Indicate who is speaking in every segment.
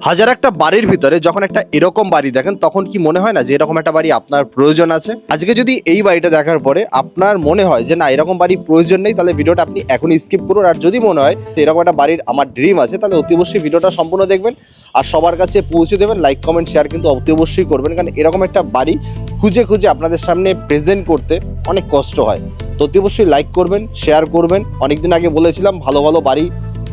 Speaker 1: হাজার একটা বাড়ির ভিতরে যখন একটা এরকম বাড়ি দেখেন তখন কি মনে হয় না যে এরকম একটা বাড়ি আপনার প্রয়োজন আছে? আজকে যদি এই বাড়িটা দেখার পরে আপনার মনে হয় যে না এরকম বাড়ি প্রয়োজন নেই, তাহলে ভিডিওটা আপনি এখনই স্কিপ করুন। আর যদি মনে হয় যে এরকম একটা বাড়ির আমার ড্রিম আছে, তাহলে অতি অবশ্যই ভিডিওটা সম্পূর্ণ দেখবেন আর সবার কাছে পৌঁছে দেবেন। লাইক কমেন্ট শেয়ার কিন্তু অতি অবশ্যই করবেন, কারণ এরকম একটা বাড়ি খুঁজে খুঁজে আপনাদের সামনে প্রেজেন্ট করতে অনেক কষ্ট হয়। তো অতি অবশ্যই লাইক করবেন, শেয়ার করবেন। অনেকদিন আগে বলেছিলাম ভালো ভালো বাড়ি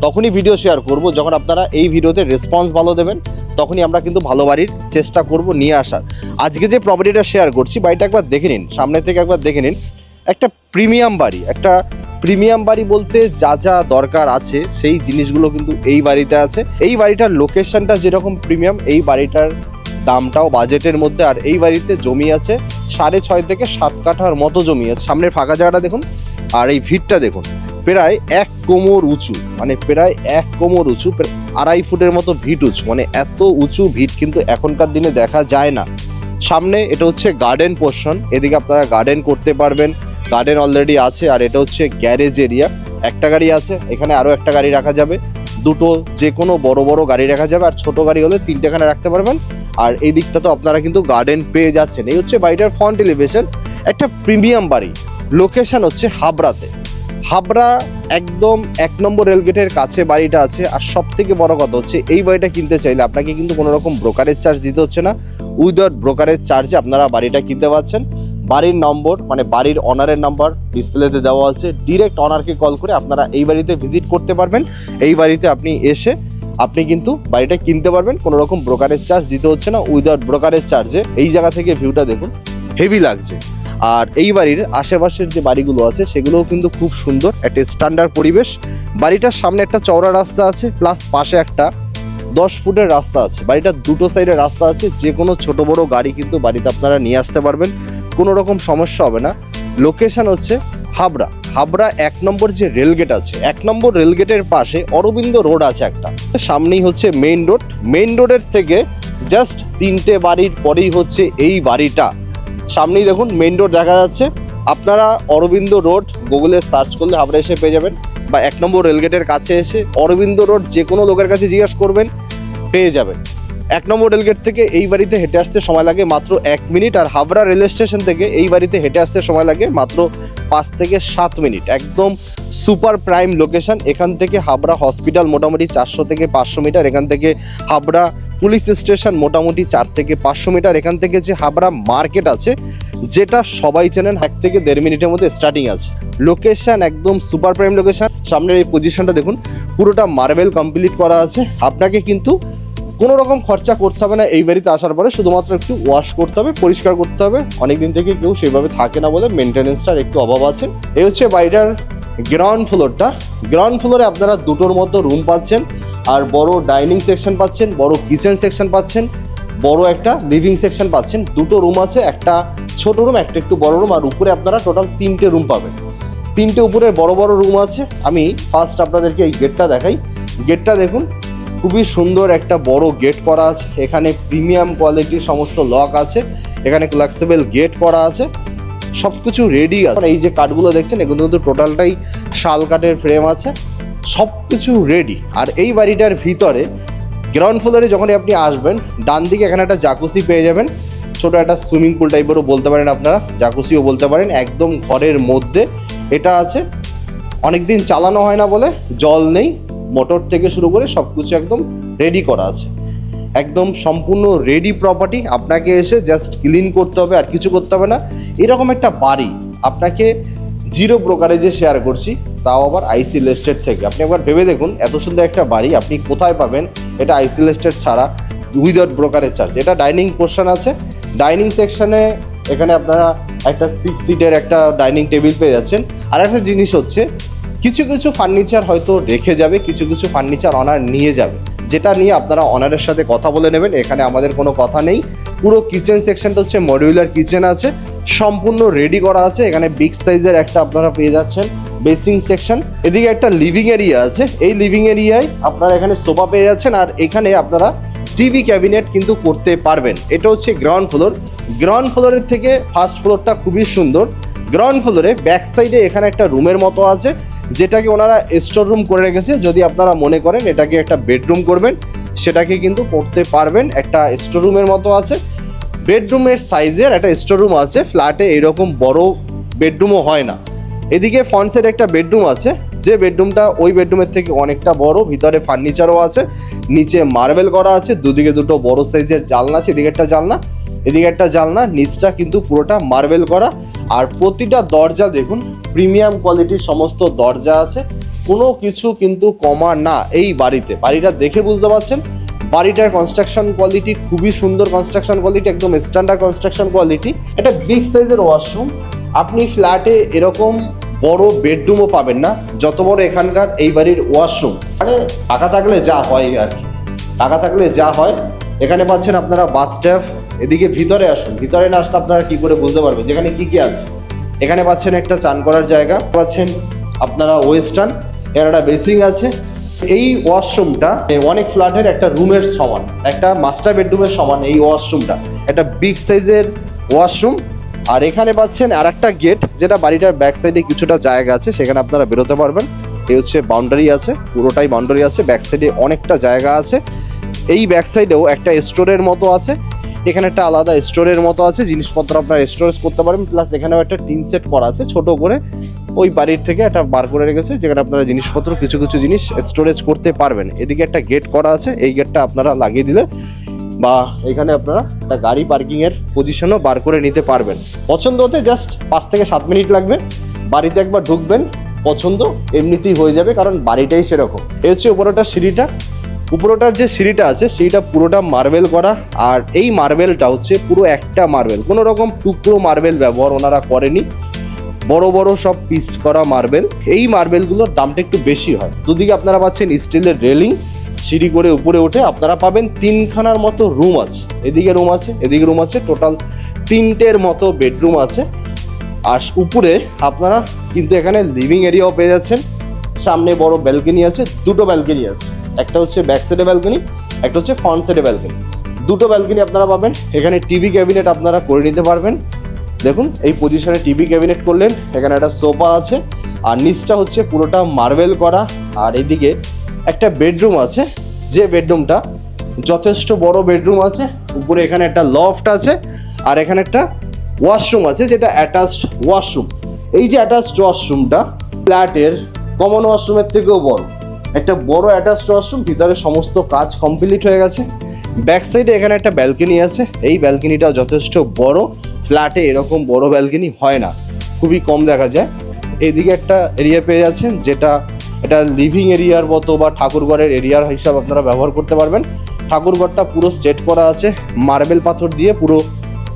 Speaker 1: তখনই ভিডিও শেয়ার করব যখন আপনারা এই ভিডিওতে রেসপন্স ভালো দেবেন, তখনই আমরা কিন্তু ভালো বাড়ির চেষ্টা করব নিয়ে আসার। আজকে যে প্রপার্টিটা শেয়ার করছি, বাড়িটা একবার দেখে নিন, সামনে থেকে একবার দেখে নিন। একটা প্রিমিয়াম বাড়ি, একটা প্রিমিয়াম বাড়ি বলতে যা যা দরকার আছে সেই জিনিসগুলো কিন্তু এই বাড়িতে আছে। এই বাড়িটার লোকেশনটা যেরকম প্রিমিয়াম, এই বাড়িটার দামটাও বাজেটের মধ্যে। আর এই বাড়িতে জমি আছে 6.5 থেকে 7 কাঠার মতো জমি আছে। সামনের ফাঁকা জায়গাটা দেখুন, আর এই ভিড়টা দেখুন, প্রায় 1 কোমর উঁচু, মানে প্রায় 1 কোমর উঁচু, 2.5 ফুটের মতো ভিট উঁচু, মানে এত উঁচু ভিট কিন্তু এখনকার দিনে দেখা যায় না। সামনে এটা হচ্ছে গার্ডেন পোর্শন, এদিকে আপনারা গার্ডেন করতে পারবেন, গার্ডেন অলরেডি আছে। আর এটা হচ্ছে গ্যারেজ এরিয়া, একটা গাড়ি আছে, এখানে আরও একটা গাড়ি রাখা যাবে, দুটো যে কোনো বড় বড় গাড়ি রাখা যাবে, আর ছোট গাড়ি হলে 3টেখানে রাখতে পারবেন। আর এই দিকটা তো আপনারা কিন্তু গার্ডেন পেয়ে যাচ্ছেন। এই হচ্ছে বাড়িটার ফ্রন্ট এলিভেশন। একটা প্রিমিয়াম বাড়ি, লোকেশন হচ্ছে হাবড়াতে। হাবড়া একদম 1 নম্বর রেলগেটের কাছে বাড়িটা আছে। আর সব থেকে বড় কথা হচ্ছে এই বাড়িটা কিনতে চাইলে আপনাকে কিন্তু কোনো রকম ব্রোকারেজ চার্জ দিতে হচ্ছে না। উইদাউট ব্রোকারেজ চার্জে আপনারা বাড়িটা কিনতে পারছেন। বাড়ির নম্বর, মানে বাড়ির অনারের নাম্বার ডিসপ্লেতে দেওয়া আছে, ডিরেক্ট অনারকে কল করে আপনারা এই বাড়িতে ভিজিট করতে পারবেন। এই বাড়িতে আপনি এসে আপনি কিন্তু বাড়িটা কিনতে পারবেন, কোনো রকম ব্রোকারেজ চার্জ দিতে হচ্ছে না। উইদাউট ব্রোকারেজ চার্জে এই জায়গা থেকে ভিউটা দেখুন, হেভি লাগছে। আর এই বাড়ির আশেপাশের যে বাড়িগুলো আছে সেগুলোও কিন্তু খুব সুন্দর, একটা স্ট্যান্ডার্ড পরিবেশ। বাড়িটার সামনে একটা চওড়া রাস্তা আছে, প্লাস পাশে একটা 10 ফুটের রাস্তা আছে। বাড়িটার দুটো সাইডে রাস্তা আছে, যে কোনো ছোট বড় গাড়ি কিন্তু বাড়িতে আপনারা নিয়ে আসতে পারবেন, কোনো রকম সমস্যা হবে না। লোকেশন হচ্ছে হাবড়া। হাবড়া 1 নম্বর যে রেলগেট আছে, 1 নম্বর রেলগেটের পাশে অরবিন্দ রোড আছে একটা, সামনেই হচ্ছে মেইন রোড। মেইন রোডের থেকে জাস্ট 3টে বাড়ির পরেই হচ্ছে এই বাড়িটা। সামনেই দেখুন মেইন রোড দেখা যাচ্ছে। আপনারা অরবিন্দ রোড গুগলে সার্চ করলে হাবড়া এসে পেয়ে যাবেন, বা 1 নম্বর রেলগেটের কাছে এসে অরবিন্দ রোড যে কোনো লোকের কাছে জিজ্ঞাসা করবেন, পেয়ে যাবেন। 1 নম্বর রেলগেট থেকে এই বাড়িতে হেঁটে আসতে সময় লাগে মাত্র 1 মিনিট। আর হাবড়া রেল স্টেশন থেকে এই বাড়িতে হেঁটে আসতে সময় লাগে মাত্র 5 থেকে 7 মিনিট। একদম সুপার প্রাইম লোকেশন। এখান থেকে হাবড়া হসপিটাল মোটামুটি 400 থেকে 500 মিটার। এখান থেকে হাবড়া পুলিশ স্টেশন মোটামুটি 4 থেকে 500 মিটার। এখান থেকে যে হাবড়া মার্কেট আছে, যেটা সবাই চেনেন, 1 থেকে 1.5 মিনিটের মধ্যে স্টার্টিং আছে। লোকেশন একদম সুপার প্রাইম লোকেশন। সামনের এই পজিশনটা দেখুন, পুরোটা মার্বেল কমপ্লিট করা আছে। আপনাকে কিন্তু কোনো রকম খরচা করতে হবে না এই বাড়িতে আসার পরে, শুধুমাত্র একটু ওয়াশ করতে হবে, পরিষ্কার করতে হবে। অনেকদিন থেকে কেউ সেভাবে থাকে না বলে মেনটেনেন্সটার একটু অভাব আছে। এই হচ্ছে বাড়িটার গ্রাউন্ড ফ্লোরটা। গ্রাউন্ড ফ্লোরে আপনারা দুটোর মতো রুম পাচ্ছেন, আর বড় ডাইনিং সেকশন পাচ্ছেন, বড় কিচেন সেকশন পাচ্ছেন, বড় একটা লিভিং সেকশন পাচ্ছেন। দুটো রুম আছে, একটা ছোট রুম, একটা একটু বড় রুম। আর উপরে আপনারা টোটাল 3টে রুম পাবেন। 3টে উপরে বড় বড় রুম আছে। আমি ফার্স্ট আপনাদেরকে এই গেটটা দেখাই। গেটটা দেখুন, খুবই সুন্দর একটা বড় গেট করা আছে। এখানে প্রিমিয়াম কোয়ালিটির সমস্ত লক আছে, এখানে ফ্লেক্সিবল গেট করা আছে, সব কিছু রেডি আছে। এই যে কাঠগুলো দেখছেন, এগুলো কিন্তু টোটালটাই শাল কাঠের ফ্রেম আছে, সব কিছু রেডি। আর এই বাড়িটার ভিতরে গ্রাউন্ড ফ্লোরে যখনই আপনি আসবেন, ডান দিকে এখানে একটা জাকুসি পেয়ে যাবেন, ছোট একটা সুইমিং পুল টাইপেরও বলতে পারেন আপনারা, জাকুসিও বলতে পারেন। একদম ঘরের মধ্যে এটা আছে। অনেকদিন চালানো হয় না বলে জল নেই, মোটর থেকে শুরু করে সব কিছু একদম রেডি করা আছে। একদম সম্পূর্ণ রেডি প্রপার্টি। আপনাকে এসে জাস্ট ক্লিন করতে হবে, আর কিছু করতে হবে না। এরকম একটা বাড়ি আপনাকে জিরো ব্রোকারেজে শেয়ার করছি, তাও আবার আইসি লিস্টেড থেকে। আপনি একবার ভেবে দেখুন, এত সুন্দর একটা বাড়ি আপনি কোথায় পাবেন, এটা আইসি লিস্টেড ছাড়া, উইদাউট ব্রোকারেজ চার্জ। এটা ডাইনিং পোর্শন আছে। ডাইনিং সেকশনে এখানে আপনারা একটা 6 সিটের একটা ডাইনিং টেবিল পেয়ে যাচ্ছেন। আর একটা জিনিস হচ্ছে, কিছু কিছু ফার্নিচার হয়তো রেখে যাবে, কিছু কিছু ফার্নিচার অনার নিয়ে যাবে, যেটা নিয়ে আপনারা অনারের সাথে কথা বলে নেবেন। এখানে আমাদের কোনো কথা নেই। পুরো কিচেন সেকশনটা হচ্ছে মডিউলার কিচেন আছে, সম্পূর্ণ রেডি করা আছে। এখানে বিগ সাইজের একটা আপনারা পেয়ে যাচ্ছেন বেসিং সেকশন। এদিকে একটা লিভিং এরিয়া আছে, এই লিভিং এরিয়ায় আপনারা এখানে সোফা পেয়ে যাচ্ছেন। আর এখানে আপনারা টিভি ক্যাবিনেট কিন্তু করতে পারবেন। এটা হচ্ছে গ্রাউন্ড ফ্লোর। গ্রাউন্ড ফ্লোরের থেকে ফার্স্ট ফ্লোরটা খুবই সুন্দর। গ্রাউন্ড ফ্লোরে ব্যাক সাইডে এখানে একটা রুমের মতো আছে, যেটাকে ওনারা স্টোর রুম করে রেখেছে। যদি আপনারা মনে করেন এটাকে একটা বেডরুম করবেন, সেটাকে কিন্তু করতে পারবেন। একটা স্টোররুমের মতো আছে, বেডরুমের সাইজের একটা স্টোররুম আছে। ফ্ল্যাটে এরকম বড় বেডরুমও হয় না। এদিকে ফ্রন্ট সাইডে একটা বেডরুম আছে, যে বেডরুমটা ওই বেডরুমের থেকে অনেকটা বড়। ভিতরে ফার্নিচারও আছে, নিচে মার্বেল করা আছে, দুদিকে দুটো বড় সাইজের জানলা আছে, এদিকে একটা জানলা এদিকে একটা জানলা, নিচটা কিন্তু পুরোটা মার্বেল করা। আর প্রতিটা দরজা দেখুন প্রিমিয়াম কোয়ালিটির সমস্ত দরজা আছে, কোনো কিছু কিন্তু কমা না এই বাড়িতে। বাড়িটা দেখে বুঝতে পারছেন বাড়িটার কনস্ট্রাকশন কোয়ালিটি খুবই সুন্দর কনস্ট্রাকশন কোয়ালিটি, একদম স্ট্যান্ডার্ড কনস্ট্রাকশন কোয়ালিটি। এটা বিগ সাইজের ওয়াশরুম। আপনি ফ্ল্যাটে এরকম বড় বেডরুমও পাবেন না যত বড় এখানকার এই বাড়ির ওয়াশরুম। মানে টাকা থাকলে যা হয় আর কি, টাকা থাকলে যা হয়। এখানে পাচ্ছেন আপনারা বাথট্যাব। এদিকে ভিতরে আসুন, ভিতরে না আসলে আপনারা কি করে বুঝতে পারবেন যেখানে কি কি আছে। এখানে পাচ্ছেন একটা চান করার জায়গা, পাচ্ছেন আপনারা ওয়েস্টার্ন, এর একটা বেসিং আছে। এই ওয়াশরুমটা অনেক ফ্ল্যাটের একটা রুমের সমান, একটা মাস্টার বেডরুমের সমান এই ওয়াশরুমটা, একটা বিগ সাইজের ওয়াশরুম। আর এখানে পাচ্ছেন আর একটা গেট, যেটা বাড়িটার ব্যাক সাইডে কিছুটা জায়গা আছে, সেখানে আপনারা বেরোতে পারবেন। এই হচ্ছে বাউন্ডারি আছে, পুরোটাই বাউন্ডারি আছে, ব্যাক সাইডে অনেকটা জায়গা আছে। এই ব্যাক সাইডেও একটা স্টোরের মতো আছে, এখানে একটা আলাদা স্টোরের মতো আছে, জিনিসপত্র আপনারা স্টোরেজ করতে পারবেন। প্লাস এখানেও একটা টিন সেট করা আছে ছোট করে, ওই বাড়ির থেকে একটা বার করে রেখেছে, যেখানে আপনারা জিনিসপত্র কিছু কিছু জিনিস স্টোরেজ করতে পারবেন। এদিকে একটা গেট করা আছে, এই গেটটা আপনারা লাগিয়ে দিলে বা এখানে আপনারা একটা গাড়ি পার্কিংয়ের পজিশনও বার করে নিতে পারবেন। পছন্দ হতে জাস্ট 5 থেকে 7 মিনিট লাগবে। বাড়িতে একবার ঢুকবেন, পছন্দ এমনিতেই হয়ে যাবে, কারণ বাড়িটাই সেরকম। এই হচ্ছে উপরটার সিঁড়িটা, উপরটার যে সিঁড়িটা আছে সেইটা পুরোটা মার্বেল করা। আর এই মার্বেলটা হচ্ছে পুরো একটা মার্বেল, কোনো রকম টুকরো মার্বেল ব্যবহার ওনারা করেনি, বড় বড় সব পিস করা মার্বেল। এই মার্বেলগুলোর দামটা একটু বেশি হয়। দুদিকে আপনারা পাচ্ছেন স্টিলের রেলিং, সিঁড়ি করে উপরে উঠে আপনারা পাবেন 3খানার মতো রুম আছে। এদিকে রুম আছে, এদিকে রুম আছে, টোটাল 3টের মতো বেডরুম আছে। আর উপরে আপনারা কিন্তু এখানে লিভিং এরিয়াও পেয়ে যাচ্ছেন। সামনে বড় ব্যালকনি আছে, দুটো ব্যালকনি আছে, একটা হচ্ছে ব্যাক সাইডে ব্যালকনি, একটা হচ্ছে ফ্রন্ট সাইডে ব্যালকনি। দুটো ব্যালকনি আপনারা পাবেন। এখানে টিভি ক্যাবিনেট আপনারা করে নিতে পারবেন। দেখুন এই পজিশনে টিভি ক্যাবিনেট করলেন, এখানে একটা সোফা আছে, আর নিচটা হচ্ছে পুরোটা মার্বেল করা। আর এদিকে একটা বেডরুম আছে, যে বেডরুমটা যথেষ্ট বড় বেডরুম আছে। উপরে এখানে একটা লফট আছে, আর এখানে একটা ওয়াশরুম আছে, যেটা অ্যাটাচড ওয়াশরুম। এই যে অ্যাটাচড ওয়াশরুমটা ফ্ল্যাটের কমন ওয়াশরুমের থেকেও বড়, একটা বড় অ্যাটাচড ওয়াশরুম। ভিতরে সমস্ত কাজ কমপ্লিট হয়ে গেছে। ব্যাক সাইডে এখানে একটা ব্যালকনি আছে, এই ব্যালকনিটাও যথেষ্ট বড়। ফ্ল্যাটে এরকম বড় ব্যালকনি হয় না, খুবই কম দেখা যায়। এইদিকে একটা এরিয়া পেয়ে যাচ্ছেন, যেটা এটা লিভিং এরিয়ার মতো বা ঠাকুরঘরের এরিয়ার হিসাব আপনারা ব্যবহার করতে পারবেন। ঠাকুরঘরটা পুরো সেট করা আছে, মার্বেল পাথর দিয়ে পুরো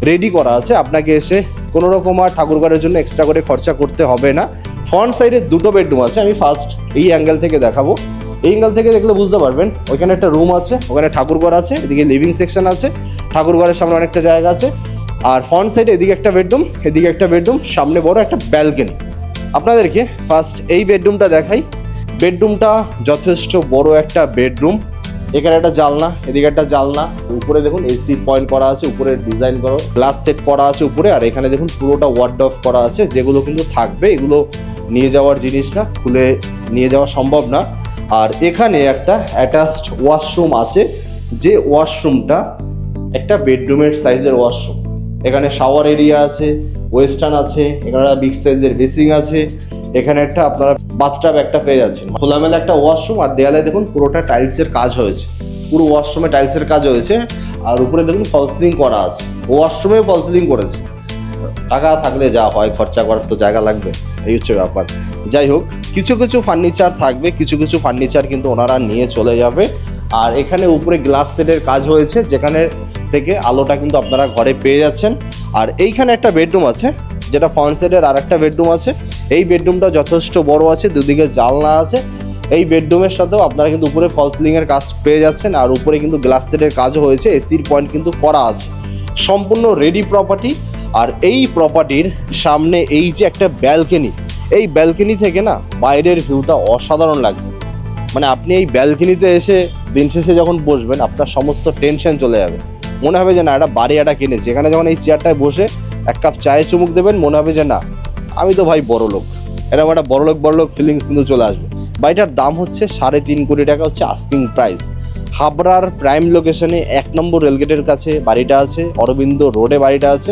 Speaker 1: রেডি করা আছে। আপনাকে এসে কোনো রকম আর ঠাকুরঘরের জন্য এক্সট্রা করে খরচা করতে হবে না। ফ্রন্ট সাইডে দুটো বেডরুম আছে, আমি ফার্স্ট এই অ্যাঙ্গেল থেকে দেখাবো। এই অ্যাঙ্গেল থেকে দেখলে বুঝতে পারবেন, ওইখানে একটা রুম আছে, ওখানে ঠাকুরঘর আছে, এদিকে লিভিং সেকশন আছে, ঠাকুরঘরের সামনে অনেকটা জায়গা আছে। আর ফ্রন্ট সাইডে এদিকে একটা বেডরুম, এদিকে একটা বেডরুম, সামনে বড় একটা ব্যালকনি। আপনাদেরকে ফার্স্ট এই বেডরুমটা দেখাই। বেডরুমটা যথেষ্ট বড় একটা বেডরুম। এখানে একটা জানলা, এদিকে একটা জানলা, উপরে দেখুন এসি পয়েন্ট করা আছে, উপরে ডিজাইন করা গ্লাস সেট করা আছে উপরে। আর এখানে দেখুন পুরোটা ওয়ার্ডরোব করা আছে, যেগুলো কিন্তু থাকবে, এগুলো নিয়ে যাওয়ার জিনিস না, খুলে নিয়ে যাওয়া সম্ভব না। আর এখানে একটা অ্যাটাচড ওয়াশরুম আছে, যে ওয়াশরুমটা একটা বেডরুমের সাইজের ওয়াশরুম। এখানে শাওয়ার এরিয়া আছে, ওয়েস্টার্ন আছে, এখানে একটা বিগ সাইজের বেসিং আছে, এখানে একটা আপনারা বাথটাব একটা পেয়ে যাচ্ছেন। খোলামেলা একটা ওয়াশরুম। আর দেয়ালে দেখুন পুরোটা টাইলসের কাজ হয়েছে, পুরো ওয়াশরুমে টাইলসের কাজ হয়েছে। আর উপরে দেখুন ফল সিলিং করা আছে, ওয়াশরুমে ফল সিলিং করেছে। টাকা থাকলে যা হয়, খরচা করার তো জায়গা লাগবে, এই হচ্ছে ব্যাপার। যাই হোক, কিছু কিছু ফার্নিচার থাকবে, কিছু কিছু ফার্নিচার কিন্তু ওনারা নিয়ে চলে যাবে। আর এখানে উপরে গ্লাস সেটের কাজ হয়েছে, যেখানে থেকে আলোটা কিন্তু আপনারা ঘরে পেয়ে যাচ্ছেন। আর এইখানে একটা বেডরুম আছে, যেটা ফ্রন্ট সাইডের আর একটা বেডরুম আছে। এই বেডরুমটা যথেষ্ট বড় আছে, দুদিকে জানলা আছে। এই বেডরুমের সাথেও আপনারা কিন্তু উপরে ফল সিলিংয়ের কাজ পেয়ে যাচ্ছেন। আর উপরে কিন্তু গ্লাস সেটের কাজও হয়েছে, এসির পয়েন্ট কিন্তু করা আছে, সম্পূর্ণ রেডি প্রপার্টি। আর এই প্রপার্টির সামনে এই যে একটা ব্যালকনি, এই ব্যালকনি থেকে না বাইরের ভিউটা অসাধারণ লাগছে। মানে আপনি এই ব্যালকনিতে এসে দিন শেষে যখন বসবেন, আপনার সমস্ত টেনশন চলে যাবে। মনে হবে যে না, একটা বাড়ি একটা কিনেছি। এখানে যখন এই চেয়ারটায় বসে এক কাপ চায়ে চুমুক দেবেন, মনে হবে যে না, আমি তো ভাই বড় লোক। এরকম একটা বড় লোক ফিলিংস কিন্তু চলে আসবে। বাড়িটার দাম হচ্ছে 3.5 কোটি টাকা হচ্ছে আস্কিং প্রাইস। হাবড়ার প্রাইম লোকেশনে 1 নম্বর রেলগেটের কাছে বাড়িটা আছে, অরবিন্দ রোডে বাড়িটা আছে।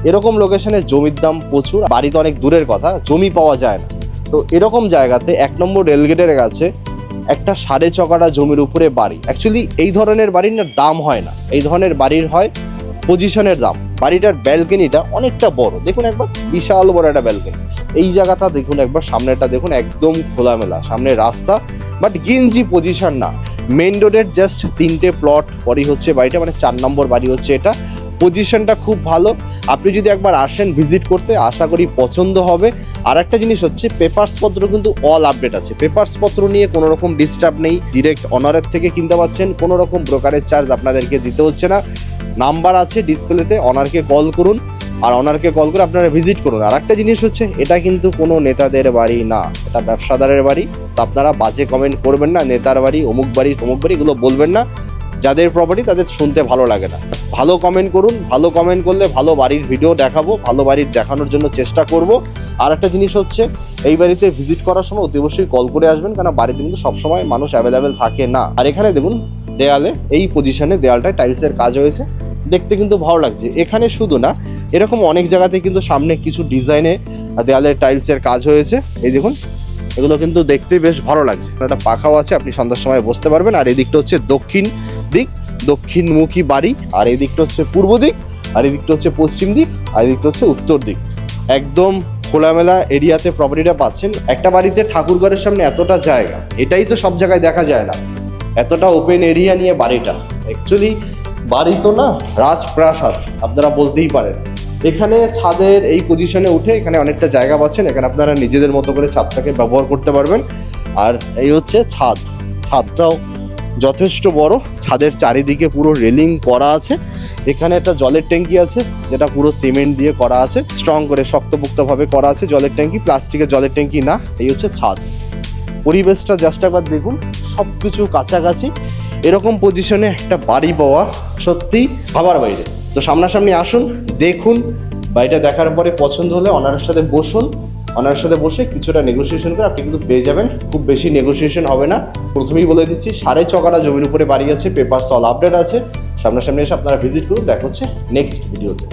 Speaker 1: এরকম লোকেশনে জমির দাম প্রচুর, বাড়ি তো অনেক দূরের কথা, জমি পাওয়া যায় না। তো এরকম জায়গাতে 1 নম্বর রেলগেটের কাছে একটা 6.5 কাঠা জমির উপরে বাড়ি। অ্যাকচুয়ালি এই ধরনের বাড়ির না দাম হয় না, এই ধরনের বাড়ির হয় পজিশনের দাম। বাড়িটার ব্যালকনিটা অনেকটা বড়, দেখুন একবার, বিশাল বড় একটা ব্যালকনি। এই জায়গাটা দেখুন একবার, সামনেটা দেখুন একদম খোলামেলা, সামনে রাস্তা, বাট গেঞ্জি পজিশন না। মেন রোডের জাস্ট 3টে প্লট পরই হচ্ছে বাড়িটা, মানে 4 নম্বর বাড়ি হচ্ছে এটা। পজিশনটা খুব ভালো, আপনি যদি একবার আসেন ভিজিট করতে আশা করি পছন্দ হবে। আর একটা জিনিস হচ্ছে পেপারস পত্র কিন্তু অল আপডেট আছে, পেপারস পত্র নিয়ে কোনো রকম ডিস্টার্ব নেই, ডিরেক্ট অনারের থেকে কিনতে পাচ্ছেন, কোনো রকম ব্রোকারেজ চার্জ আপনাদেরকে দিতে হচ্ছে না। নাম্বার আছে ডিসপ্লেতে, অনারকে কল করুন, আর অনারকে কল করে আপনারা ভিজিট করুন। আর একটা জিনিস হচ্ছে এটা কিন্তু কোনো নেতাদের বাড়ি না, এটা ব্যবসাদারের বাড়ি। তো আপনারা বাজে কমেন্ট করবেন না, নেতার বাড়ি, অমুক বাড়ি তমুক বাড়ি, এগুলো বলবেন না। যাদের প্রপার্টি তাদের শুনতে ভালো লাগে না। ভালো কমেন্ট করুন, ভালো কমেন্ট করলে ভালো বাড়ির ভিডিও দেখাবো, ভালো বাড়ির দেখানোর জন্য চেষ্টা করব। আর একটা জিনিস হচ্ছে এই বাড়িতে ভিজিট করার সময় অতি অবশ্যই কল করে আসবেন, কারণ বাড়িতে কিন্তু সবসময় মানুষ অ্যাভেলেবেল থাকে না। আর এখানে দেখুন দেয়ালে, এই পজিশনে দেয়ালটায় টাইলসের কাজ হয়েছে, দেখতে কিন্তু ভালো লাগছে। এখানে শুধু না, এরকম অনেক জায়গাতে কিন্তু সামনে কিছু ডিজাইনে দেয়ালের টাইলসের কাজ হয়েছে, এই দেখুন, এগুলো কিন্তু দেখতে বেশ ভালো লাগছে। একটা পাখাও আছে, আপনি সন্ধ্যার সময় বসতে পারবেন। আর এই দিকটা হচ্ছে দক্ষিণ দিক, দক্ষিণমুখী বাড়ি। আর এই দিকটা হচ্ছে পূর্ব দিক, আর এই দিকটা হচ্ছে পশ্চিম দিক, আর এই দিকটা হচ্ছে উত্তর দিক। একদম খোলামেলা এরিয়াতে প্রপার্টিটা পাচ্ছেন। একটা বাড়িতে ঠাকুর ঘরের সামনে এতটা জায়গা, এটাই তো সব জায়গায় দেখা যায় না, এতটা ওপেন এরিয়া নিয়ে বাড়িটা। অ্যাকচুয়ালি বাড়ি তো না, রাজপ্রাসাদ আপনারা বলতেই পারেন। এখানে ছাদের এই পজিশনে উঠে এখানে অনেকটা জায়গা পাচ্ছেন, এখানে আপনারা নিজেদের মতো করে ছাদটাকে ব্যবহার করতে পারবেন। আর এই হচ্ছে ছাদ, ছাদটাও যথেষ্ট বড়, ছাদের চারিদিকে পুরো রেলিং করা আছে। এখানে একটা জলের ট্যাঙ্কি আছে, যেটা পুরো সিমেন্ট দিয়ে করা আছে, স্ট্রং করে শক্তপোক্তভাবে করা আছে জলের ট্যাঙ্কি, প্লাস্টিকের জলের ট্যাঙ্কি না। এই হচ্ছে ছাদ। পরিবেশটা জাস্ট একবার দেখুন, সব কিছু কাছাকাছি। এরকম পজিশনে একটা বাড়ি পাওয়া সত্যিই ভাবার বাইরে। তো সামনাসামনি আসুন, দেখুন, বাড়িটা দেখার পরে পছন্দ হলে অনারের সাথে বসুন, অনারের সাথে বসে কিছুটা নেগোসিয়েশন করে আপনি কিন্তু পেয়ে যাবেন। খুব বেশি নেগোসিয়েশন হবে না। প্রথমেই বলে দিচ্ছি 6.5 কাঠা জমির উপরে বাড়ি আছে, পেপারস অল আপডেট আছে। সামনাসামনি এসে আপনারা ভিজিট করুন। দেখা হচ্ছে নেক্সট ভিডিওতে।